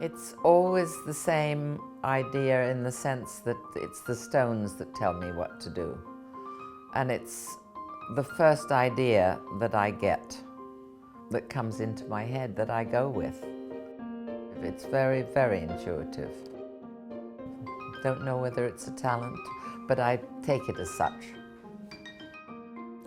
It's always the same idea in the sense that it's the stones that tell me what to do. And it's the first idea that I get that comes into my head that I go with. It's very, very intuitive. Don't know whether it's a talent, but I take it as such.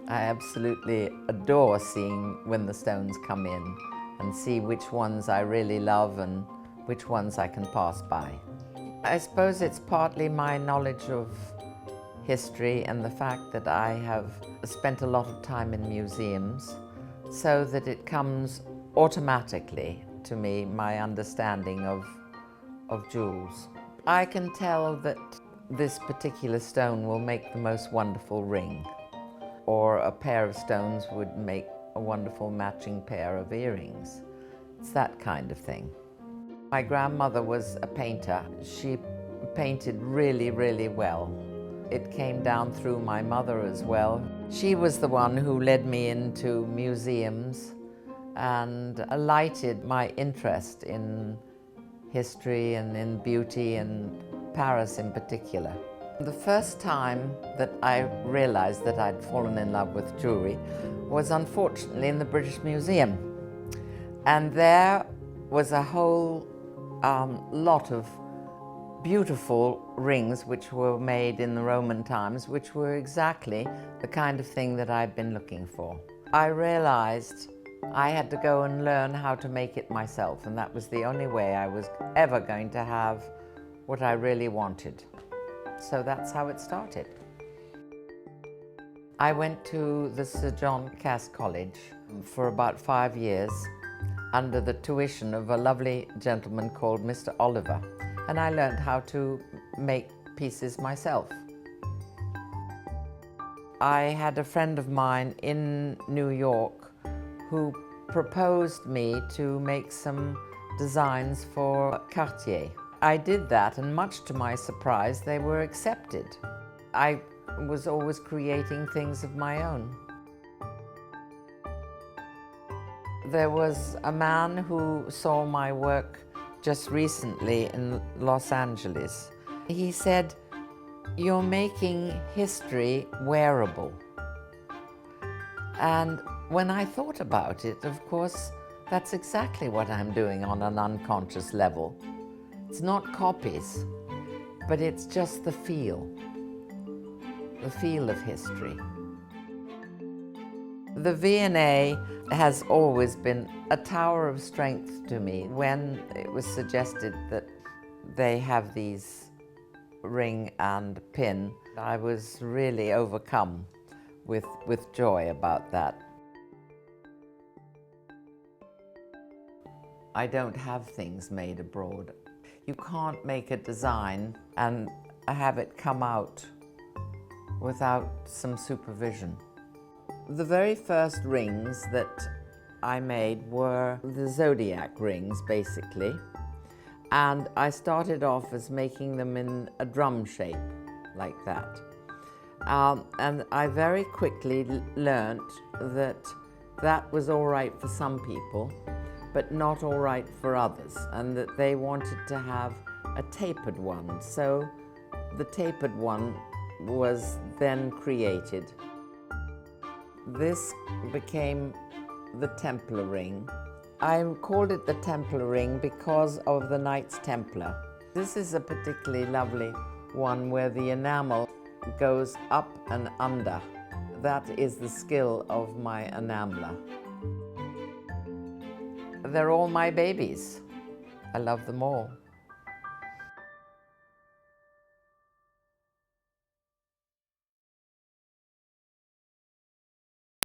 I absolutely adore seeing when the stones come in and see which ones I really love and which ones I can pass by. I suppose it's partly my knowledge of history and the fact that I have spent a lot of time in museums, so that it comes automatically to me, my understanding of jewels. I can tell that this particular stone will make the most wonderful ring, or a pair of stones would make a wonderful matching pair of earrings. It's that kind of thing. My grandmother was a painter. She painted really, really well. It came down through my mother as well. She was the one who led me into museums and lighted my interest in history and in beauty, and Paris in particular. The first time that I realized that I'd fallen in love with jewelry was unfortunately in the British Museum. And there was a whole lot of beautiful rings which were made in the Roman times, which were exactly the kind of thing that I'd been looking for. I realized I had to go and learn how to make it myself, and that was the only way I was ever going to have what I really wanted. So that's how it started. I went to the Sir John Cass College for about 5 years under the tuition of a lovely gentleman called Mr. Oliver, and I learned how to make pieces myself. I had a friend of mine in New York who proposed me to make some designs for Cartier. I did that, and much to my surprise, they were accepted. I was always creating things of my own. There was a man who saw my work just recently in Los Angeles. He said, "You're making history wearable." And when I thought about it, of course, that's exactly what I'm doing on an unconscious level. It's not copies, but it's just the feel of history. The V&A has always been a tower of strength to me. When it was suggested that they have these ring and pin, I was really overcome with joy about that. I don't have things made abroad. You can't make a design and have it come out without some supervision. The very first rings that I made were the zodiac rings, basically. And I started off as making them in a drum shape, like that. And I very quickly learnt that that was all right for some people, but not all right for others, and that they wanted to have a tapered one. So the tapered one was then created. This became the Templar ring. I called it the Templar ring because of the Knights Templar. This is a particularly lovely one where the enamel goes up and under. That is the skill of my enameler. They're all my babies. I love them all.